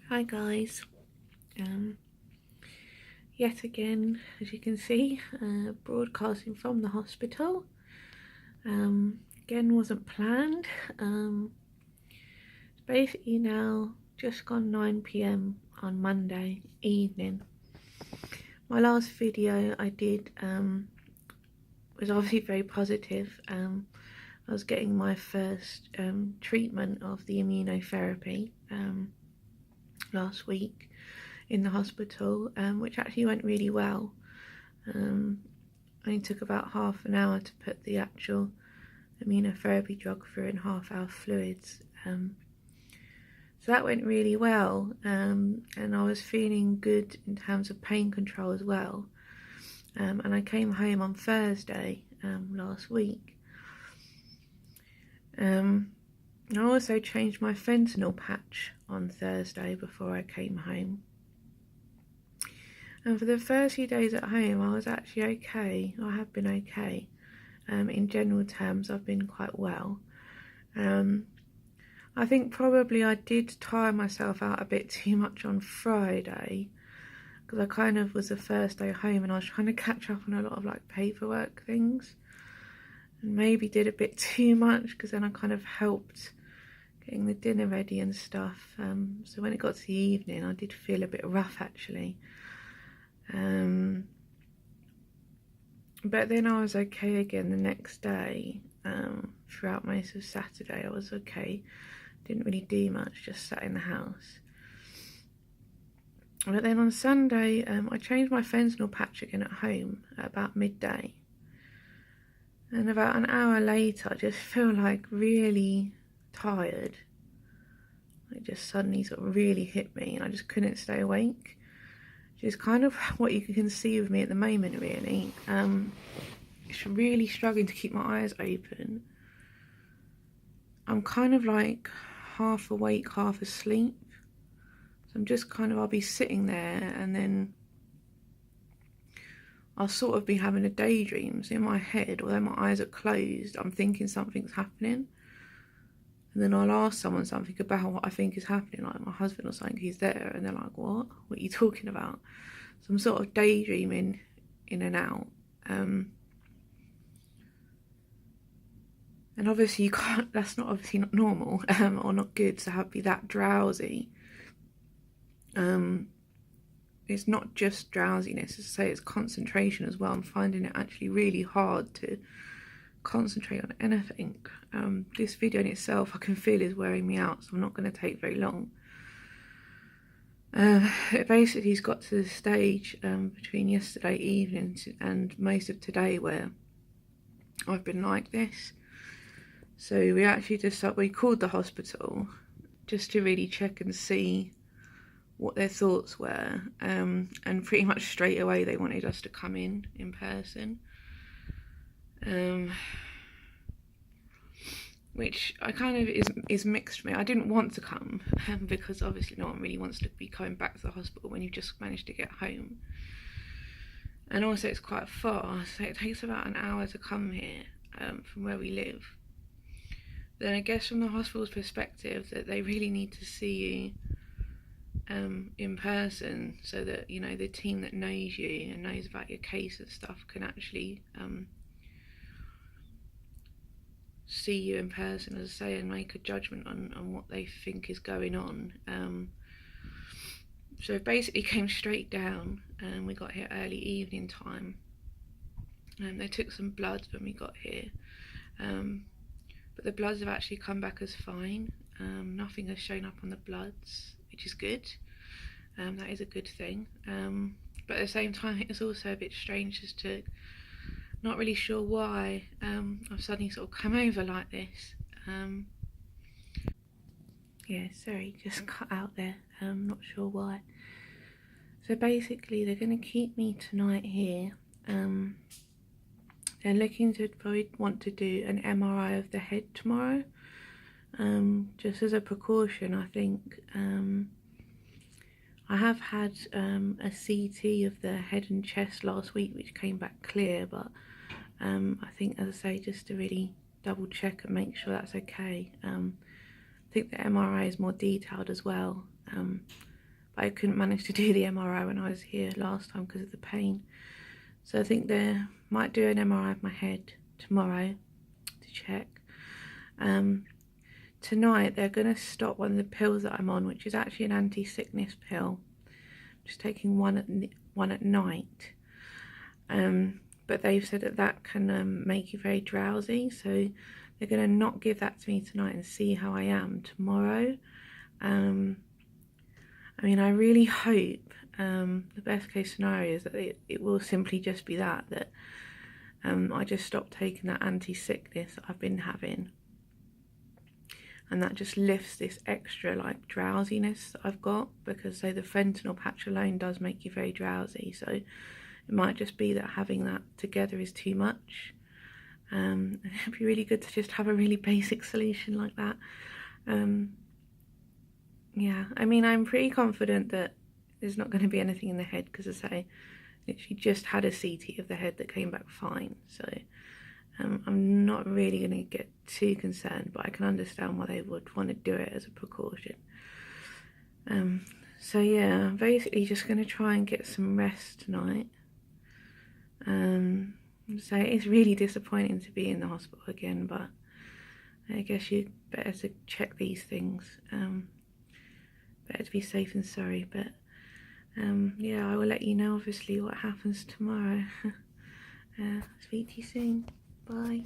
Hi guys, um, yet again, as you can see, broadcasting from the hospital. Again, wasn't planned. It's basically now just gone 9 p.m. on Monday evening. My last video I did was obviously very positive. I was getting my first treatment of the immunotherapy last week in the hospital, which actually went really well. Only took about half an hour to put the actual immunotherapy drug through and half-hour fluids. So that went really well, and I was feeling good in terms of pain control as well. And I came home on Thursday last week. I also changed my fentanyl patch on Thursday before I came home. And for the first few days at home, I was actually okay. I have been okay. In general terms, I've been quite well. I think probably I did tire myself out a bit too much on Friday, because I kind of was the first day home and I was trying to catch up on a lot of like paperwork things, and maybe did a bit too much, because then I kind of helped getting the dinner ready and stuff. So when it got to the evening, I did feel a bit rough actually. But then I was okay again the next day. Throughout most of Saturday I was okay. Didn't really do much, just sat in the house. But then on Sunday I changed my fentanyl patch again at home at about midday. And about an hour later I just feel like really tired. It just suddenly sort of really hit me and I just couldn't stay awake. Which is kind of what you can see with me at the moment really. It's really struggling to keep my eyes open. I'm kind of like half awake, half asleep. So I'm just kind of, I'll be sitting there and then I'll sort of be having a daydream. So in my head, although my eyes are closed, I'm thinking something's happening. And then I'll ask someone something about what I think is happening, like my husband or something, he's there, and they're like, what are you talking about? So I'm sort of daydreaming in and out. And obviously you can't, that's not obviously not normal, or not good to be that drowsy. It's not just drowsiness, as I say, it's concentration as well. I'm finding it actually really hard to concentrate on anything. This video in itself I can feel is wearing me out, so I'm not going to take very long. It basically has got to the stage between yesterday evening and most of today where I've been like this. So we actually we called the hospital just to really check and see what their thoughts were, and pretty much straight away they wanted us to come in person, which I kind of is mixed for me. I didn't want to come because obviously no one really wants to be coming back to the hospital when you've just managed to get home, and also it's quite far, so it takes about an hour to come here from where we live. Then I guess from the hospital's perspective that they really need to see you in person, so that, you know, the team that knows you and knows about your case and stuff can actually see you in person, as I say, and make a judgment on what they think is going on. So it basically came straight down, and we got here early evening time. They took some bloods when we got here, but the bloods have actually come back as fine. Nothing has shown up on the bloods, which is good. That is a good thing. But at the same time, it's also a bit strange as to not really sure why I've suddenly sort of come over like this. Yeah, sorry, just cut out there. Not sure why. So basically, they're going to keep me tonight here. They're looking to probably want to do an MRI of the head tomorrow, just as a precaution, I think. I have had a CT of the head and chest last week, which came back clear, but I think, as I say, just to really double check and make sure that's okay. I think the MRI is more detailed as well, but I couldn't manage to do the MRI when I was here last time because of the pain. So I think they might do an MRI of my head tomorrow to check. Tonight they're going to stop one of the pills that I'm on, which is actually an anti-sickness pill. I'm just taking one at night. But they've said that can make you very drowsy, so they're going to not give that to me tonight and see how I am tomorrow. I mean, I really hope the best case scenario is that it will simply just be that I just stop taking that anti-sickness that I've been having, and that just lifts this extra like drowsiness that I've got, because say the fentanyl patch alone does make you very drowsy, so it might just be that having that together is too much. It'd be really good to just have a really basic solution like that. Yeah, I mean, I'm pretty confident that there's not going to be anything in the head, because I say, literally just had a CT of the head that came back fine, so I'm not really going to get too concerned, but I can understand why they would want to do it as a precaution. So yeah, I'm basically just going to try and get some rest tonight. So it's really disappointing to be in the hospital again, but I guess you better to check these things. Better to be safe than sorry, but yeah, I will let you know obviously what happens tomorrow. Speak to you soon. Bye.